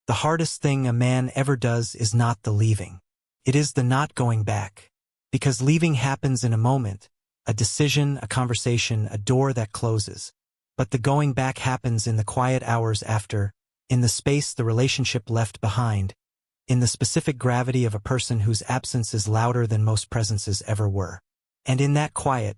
The hardest thing a man ever does is not the leaving. It is the not going back. Because leaving happens in a moment, a decision, a conversation, a door that closes. But the going back happens in the quiet hours after, in the space the relationship left behind, in the specific gravity of a person whose absence is louder than most presences ever were. And in that quiet,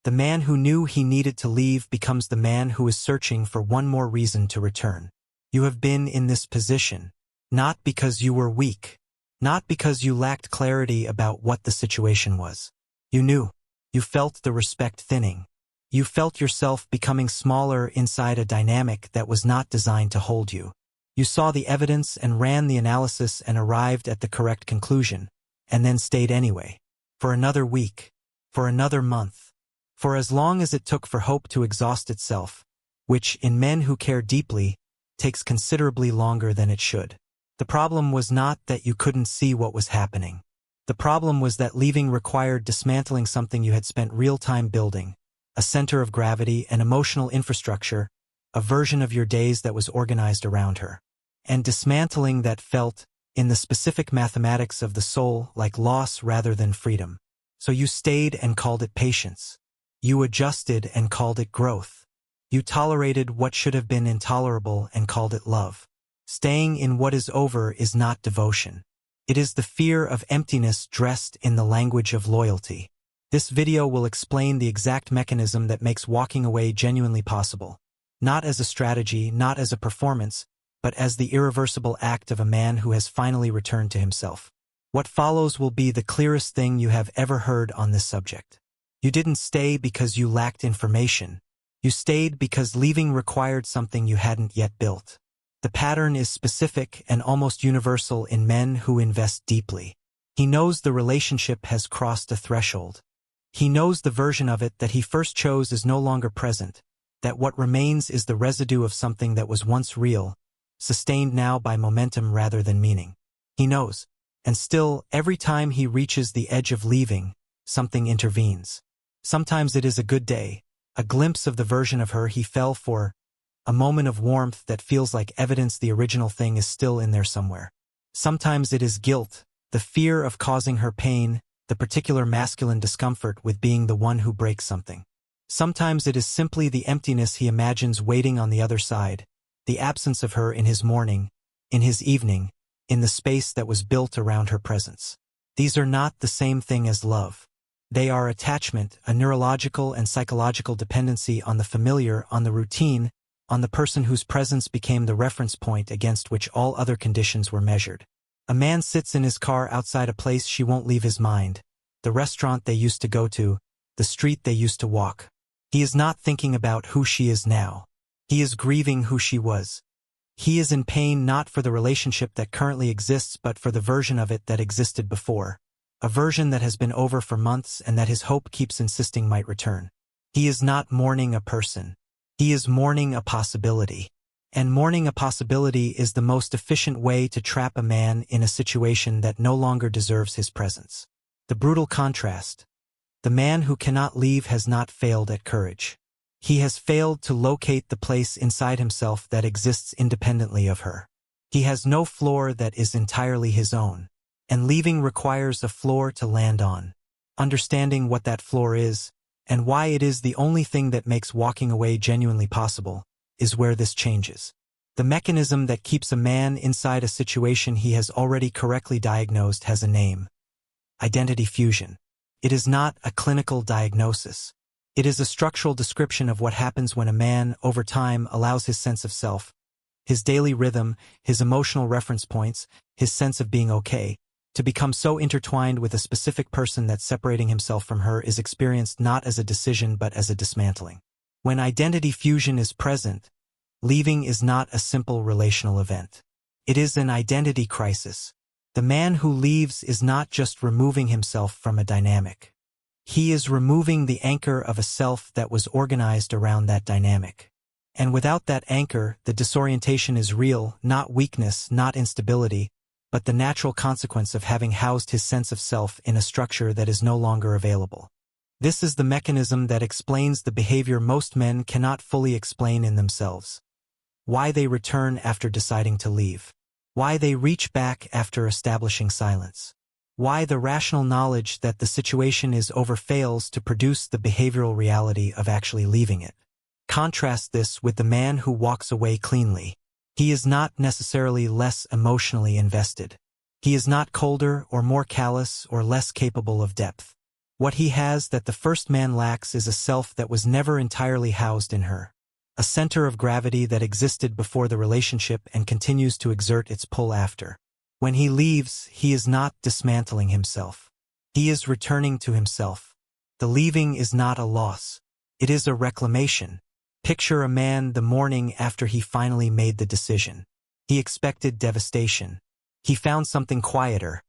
the man who knew he needed to leave becomes the man who is searching for one more reason to return. You have been in this position, not because you were weak, not because you lacked clarity about what the situation was. You knew. You felt the respect thinning. You felt yourself becoming smaller inside a dynamic that was not designed to hold you. You saw the evidence and ran the analysis and arrived at the correct conclusion, and then stayed anyway. For another week. For another month. For as long as it took for hope to exhaust itself, which, in men who care deeply, takes considerably longer than it should. The problem was not that you couldn't see what was happening. The problem was that leaving required dismantling something you had spent real time building, a center of gravity, an emotional infrastructure, a version of your days that was organized around her. And dismantling that felt, in the specific mathematics of the soul, like loss rather than freedom. So you stayed and called it patience. You adjusted and called it growth. You tolerated what should have been intolerable and called it love. Staying in what is over is not devotion. It is the fear of emptiness dressed in the language of loyalty. This video will explain the exact mechanism that makes walking away genuinely possible. Not as a strategy, not as a performance, but as the irreversible act of a man who has finally returned to himself. What follows will be the clearest thing you have ever heard on this subject. You didn't stay because you lacked information. You stayed because leaving required something you hadn't yet built. The pattern is specific and almost universal in men who invest deeply. He knows the relationship has crossed a threshold. He knows the version of it that he first chose is no longer present, that what remains is the residue of something that was once real, sustained now by momentum rather than meaning. He knows. And still, every time he reaches the edge of leaving, something intervenes. Sometimes it is a good day, a glimpse of the version of her he fell for, a moment of warmth that feels like evidence the original thing is still in there somewhere. Sometimes it is guilt, the fear of causing her pain, the particular masculine discomfort with being the one who breaks something. Sometimes it is simply the emptiness he imagines waiting on the other side, the absence of her in his morning, in his evening, in the space that was built around her presence. These are not the same thing as love. They are attachment, a neurological and psychological dependency on the familiar, on the routine, on the person whose presence became the reference point against which all other conditions were measured. A man sits in his car outside a place she won't leave his mind, the restaurant they used to go to, the street they used to walk. He is not thinking about who she is now. He is grieving who she was. He is in pain not for the relationship that currently exists but for the version of it that existed before, a version that has been over for months and that his hope keeps insisting might return. He is not mourning a person. He is mourning a possibility. And mourning a possibility is the most efficient way to trap a man in a situation that no longer deserves his presence. The brutal contrast. The man who cannot leave has not failed at courage. He has failed to locate the place inside himself that exists independently of her. He has no floor that is entirely his own, and leaving requires a floor to land on. Understanding what that floor is, and why it is the only thing that makes walking away genuinely possible, is where this changes. The mechanism that keeps a man inside a situation he has already correctly diagnosed has a name. Identity fusion. It is not a clinical diagnosis. It is a structural description of what happens when a man, over time, allows his sense of self, his daily rhythm, his emotional reference points, his sense of being okay, to become so intertwined with a specific person that separating himself from her is experienced not as a decision but as a dismantling. When identity fusion is present, leaving is not a simple relational event. It is an identity crisis. The man who leaves is not just removing himself from a dynamic. He is removing the anchor of a self that was organized around that dynamic. And without that anchor, the disorientation is real, not weakness, not instability, but the natural consequence of having housed his sense of self in a structure that is no longer available. This is the mechanism that explains the behavior most men cannot fully explain in themselves. Why they return after deciding to leave. Why they reach back after establishing silence. Why the rational knowledge that the situation is over fails to produce the behavioral reality of actually leaving it. Contrast this with the man who walks away cleanly. He is not necessarily less emotionally invested. He is not colder or more callous or less capable of depth. What he has that the first man lacks is a self that was never entirely housed in her. A center of gravity that existed before the relationship and continues to exert its pull after. When he leaves, he is not dismantling himself. He is returning to himself. The leaving is not a loss. It is a reclamation. Picture a man the morning after he finally made the decision. He expected devastation. He found something quieter.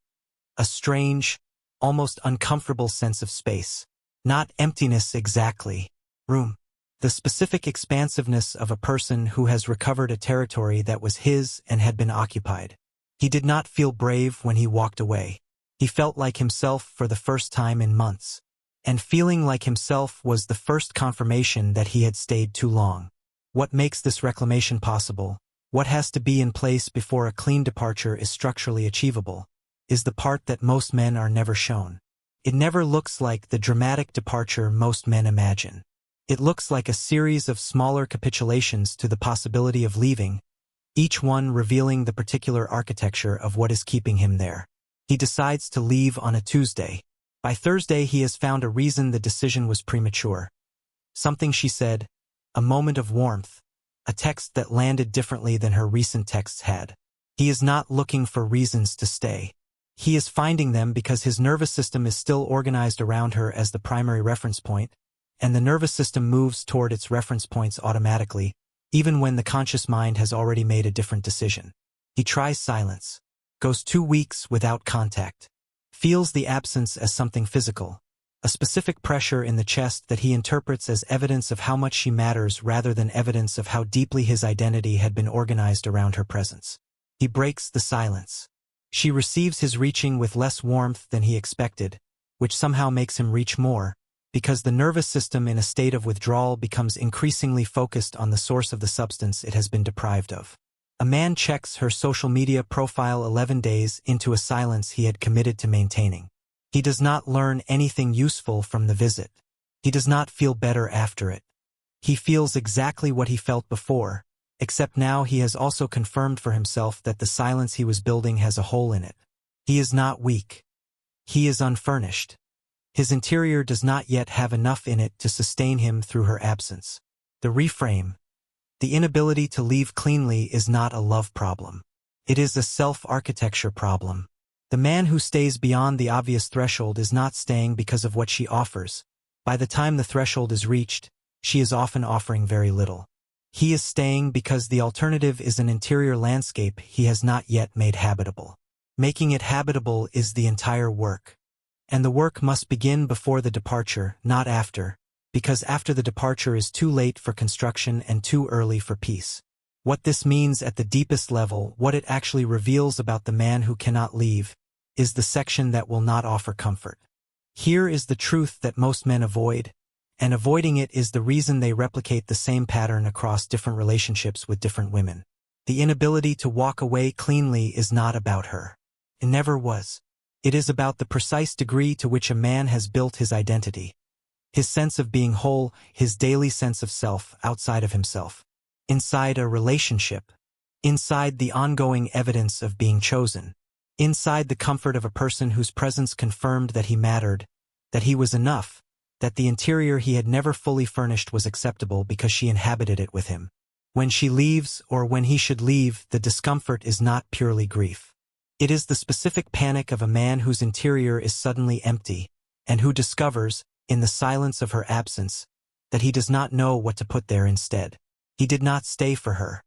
A strange, almost uncomfortable sense of space. Not emptiness exactly. Room. The specific expansiveness of a person who has recovered a territory that was his and had been occupied. He did not feel brave when he walked away. He felt like himself for the first time in months. And feeling like himself was the first confirmation that he had stayed too long. What makes this reclamation possible, what has to be in place before a clean departure is structurally achievable, is the part that most men are never shown. It never looks like the dramatic departure most men imagine. It looks like a series of smaller capitulations to the possibility of leaving, each one revealing the particular architecture of what is keeping him there. He decides to leave on a Tuesday. By Thursday he has found a reason the decision was premature. Something she said, a moment of warmth, a text that landed differently than her recent texts had. He is not looking for reasons to stay. He is finding them because his nervous system is still organized around her as the primary reference point, and the nervous system moves toward its reference points automatically, even when the conscious mind has already made a different decision. He tries silence, goes 2 weeks without contact, feels the absence as something physical, a specific pressure in the chest that he interprets as evidence of how much she matters rather than evidence of how deeply his identity had been organized around her presence. He breaks the silence. She receives his reaching with less warmth than he expected, which somehow makes him reach more, because the nervous system in a state of withdrawal becomes increasingly focused on the source of the substance it has been deprived of. A man checks her social media profile 11 days into a silence he had committed to maintaining. He does not learn anything useful from the visit. He does not feel better after it. He feels exactly what he felt before, except now he has also confirmed for himself that the silence he was building has a hole in it. He is not weak. He is unfurnished. His interior does not yet have enough in it to sustain him through her absence. The reframe. The inability to leave cleanly is not a love problem. It is a self-architecture problem. The man who stays beyond the obvious threshold is not staying because of what she offers. By the time the threshold is reached, she is often offering very little. He is staying because the alternative is an interior landscape he has not yet made habitable. Making it habitable is the entire work. And the work must begin before the departure, not after, because after the departure is too late for construction and too early for peace. What this means at the deepest level, what it actually reveals about the man who cannot leave, is the section that will not offer comfort. Here is the truth that most men avoid, and avoiding it is the reason they replicate the same pattern across different relationships with different women. The inability to walk away cleanly is not about her. It never was. It is about the precise degree to which a man has built his identity. His sense of being whole, his daily sense of self outside of himself. Inside a relationship. Inside the ongoing evidence of being chosen. Inside the comfort of a person whose presence confirmed that he mattered, that he was enough, that the interior he had never fully furnished was acceptable because she inhabited it with him. When she leaves, or when he should leave, the discomfort is not purely grief. It is the specific panic of a man whose interior is suddenly empty, and who discovers, in the silence of her absence, that he does not know what to put there instead. He did not stay for her.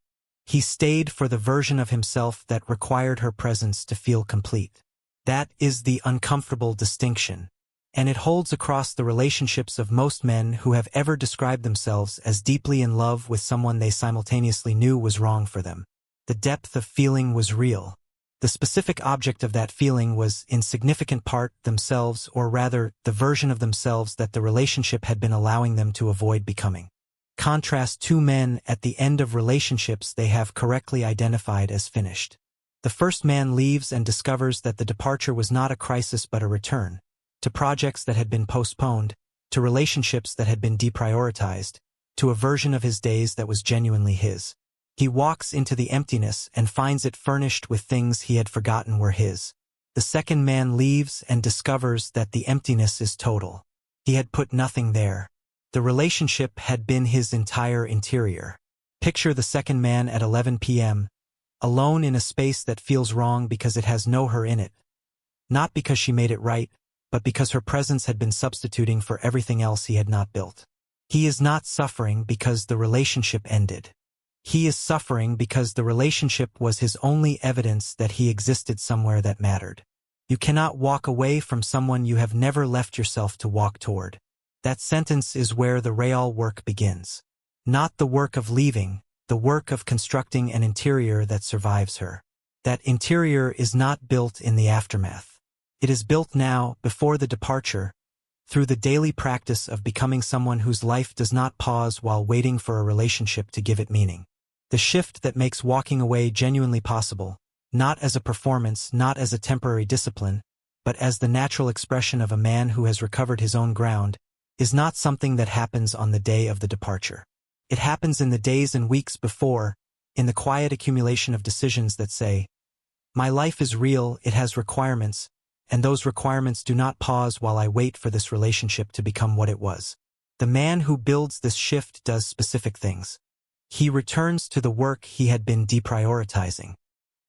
He stayed for the version of himself that required her presence to feel complete. That is the uncomfortable distinction, and it holds across the relationships of most men who have ever described themselves as deeply in love with someone they simultaneously knew was wrong for them. The depth of feeling was real. The specific object of that feeling was, in significant part, themselves, or rather, the version of themselves that the relationship had been allowing them to avoid becoming. Contrast two men at the end of relationships they have correctly identified as finished. The first man leaves and discovers that the departure was not a crisis but a return, to projects that had been postponed, to relationships that had been deprioritized, to a version of his days that was genuinely his. He walks into the emptiness and finds it furnished with things he had forgotten were his. The second man leaves and discovers that the emptiness is total. He had put nothing there. The relationship had been his entire interior. Picture the second man at 11 p.m., alone in a space that feels wrong because it has no her in it. Not because she made it right, but because her presence had been substituting for everything else he had not built. He is not suffering because the relationship ended. He is suffering because the relationship was his only evidence that he existed somewhere that mattered. You cannot walk away from someone you have never left yourself to walk toward. That sentence is where the real work begins. Not the work of leaving, the work of constructing an interior that survives her. That interior is not built in the aftermath. It is built now, before the departure, through the daily practice of becoming someone whose life does not pause while waiting for a relationship to give it meaning. The shift that makes walking away genuinely possible, not as a performance, not as a temporary discipline, but as the natural expression of a man who has recovered his own ground, is not something that happens on the day of the departure. It happens in the days and weeks before, in the quiet accumulation of decisions that say, "My life is real, it has requirements, and those requirements do not pause while I wait for this relationship to become what it was." The man who builds this shift does specific things. He returns to the work he had been deprioritizing.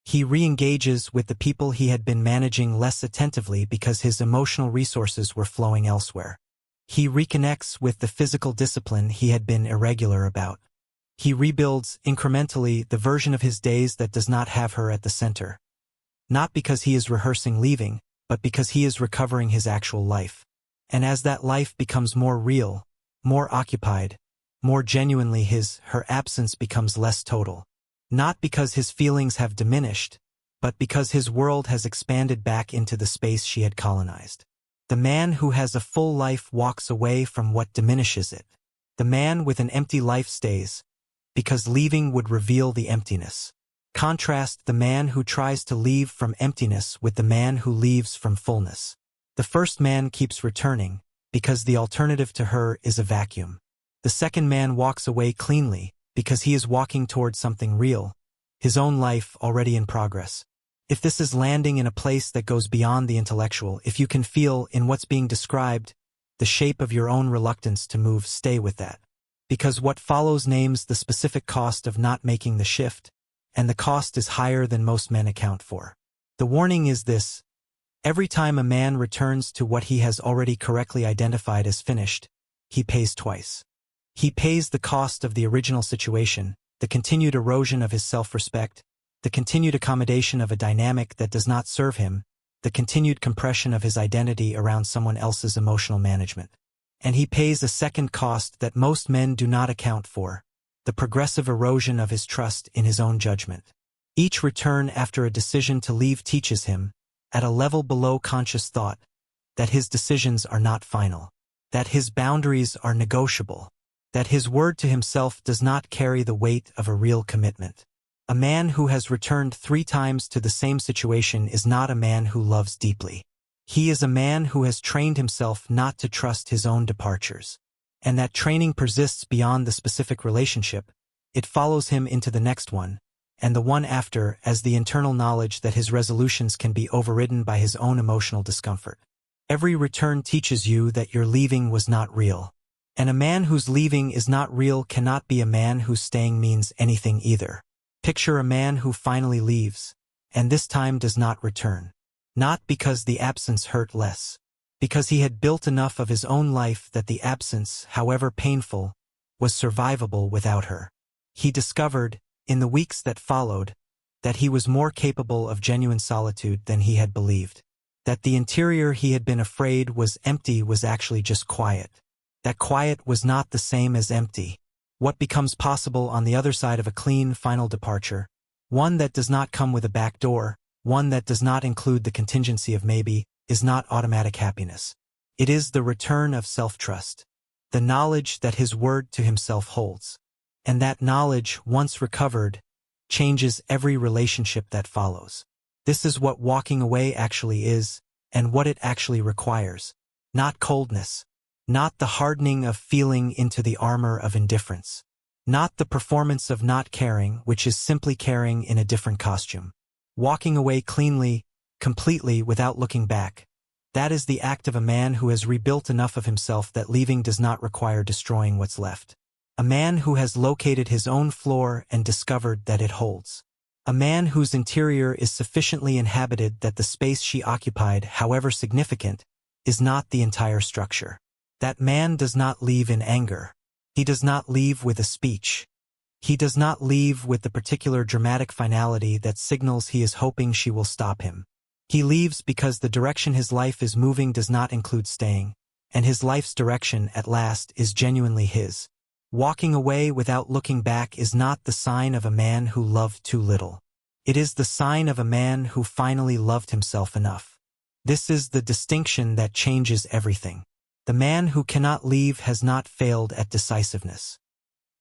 He re-engages with the people he had been managing less attentively because his emotional resources were flowing elsewhere. He reconnects with the physical discipline he had been irregular about. He rebuilds, incrementally, the version of his days that does not have her at the center. Not because he is rehearsing leaving, but because he is recovering his actual life. And as that life becomes more real, more occupied, more genuinely his, her absence becomes less total. Not because his feelings have diminished, but because his world has expanded back into the space she had colonized. The man who has a full life walks away from what diminishes it. The man with an empty life stays, because leaving would reveal the emptiness. Contrast the man who tries to leave from emptiness with the man who leaves from fullness. The first man keeps returning, because the alternative to her is a vacuum. The second man walks away cleanly, because he is walking toward something real, his own life already in progress. If this is landing in a place that goes beyond the intellectual, if you can feel, in what's being described, the shape of your own reluctance to move, stay with that. Because what follows names the specific cost of not making the shift, and the cost is higher than most men account for. The warning is this: every time a man returns to what he has already correctly identified as finished, he pays twice. He pays the cost of the original situation, the continued erosion of his self-respect, the continued accommodation of a dynamic that does not serve him, the continued compression of his identity around someone else's emotional management. And he pays a second cost that most men do not account for, the progressive erosion of his trust in his own judgment. Each return after a decision to leave teaches him, at a level below conscious thought, that his decisions are not final, that his boundaries are negotiable, that his word to himself does not carry the weight of a real commitment. A man who has returned 3 times to the same situation is not a man who loves deeply. He is a man who has trained himself not to trust his own departures. And that training persists beyond the specific relationship. It follows him into the next one, and the one after, as the internal knowledge that his resolutions can be overridden by his own emotional discomfort. Every return teaches you that your leaving was not real. And a man whose leaving is not real cannot be a man whose staying means anything either. Picture a man who finally leaves, and this time does not return. Not because the absence hurt less, because he had built enough of his own life that the absence, however painful, was survivable without her. He discovered, in the weeks that followed, that he was more capable of genuine solitude than he had believed. That the interior he had been afraid was empty was actually just quiet. That quiet was not the same as empty. What becomes possible on the other side of a clean, final departure? One that does not come with a back door, one that does not include the contingency of maybe, is not automatic happiness. It is the return of self-trust, the knowledge that his word to himself holds. And that knowledge, once recovered, changes every relationship that follows. This is what walking away actually is, and what it actually requires. Not coldness. Not the hardening of feeling into the armor of indifference. Not the performance of not caring, which is simply caring in a different costume. Walking away cleanly, completely, without looking back. That is the act of a man who has rebuilt enough of himself that leaving does not require destroying what's left. A man who has located his own floor and discovered that it holds. A man whose interior is sufficiently inhabited that the space she occupied, however significant, is not the entire structure. That man does not leave in anger. He does not leave with a speech. He does not leave with the particular dramatic finality that signals he is hoping she will stop him. He leaves because the direction his life is moving does not include staying, and his life's direction, at last, is genuinely his. Walking away without looking back is not the sign of a man who loved too little. It is the sign of a man who finally loved himself enough. This is the distinction that changes everything. The man who cannot leave has not failed at decisiveness.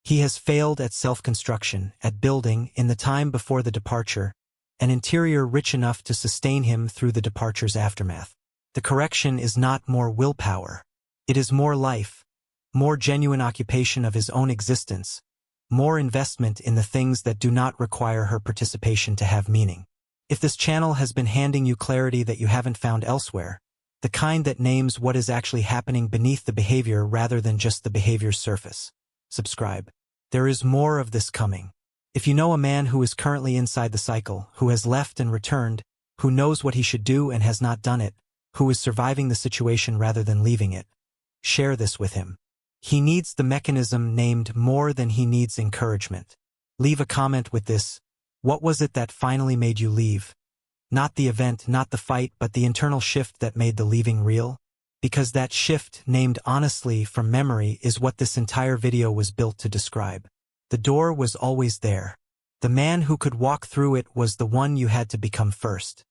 He has failed at self-construction, at building, in the time before the departure, an interior rich enough to sustain him through the departure's aftermath. The correction is not more willpower. It is more life, more genuine occupation of his own existence, more investment in the things that do not require her participation to have meaning. If this channel has been handing you clarity that you haven't found elsewhere, the kind that names what is actually happening beneath the behavior rather than just the behavior's surface, subscribe. There is more of this coming. If you know a man who is currently inside the cycle, who has left and returned, who knows what he should do and has not done it, who is surviving the situation rather than leaving it, share this with him. He needs the mechanism named more than he needs encouragement. Leave a comment with this: what was it that finally made you leave? Not the event, not the fight, but the internal shift that made the leaving real? Because that shift, named honestly from memory, is what this entire video was built to describe. The door was always there. The man who could walk through it was the one you had to become first.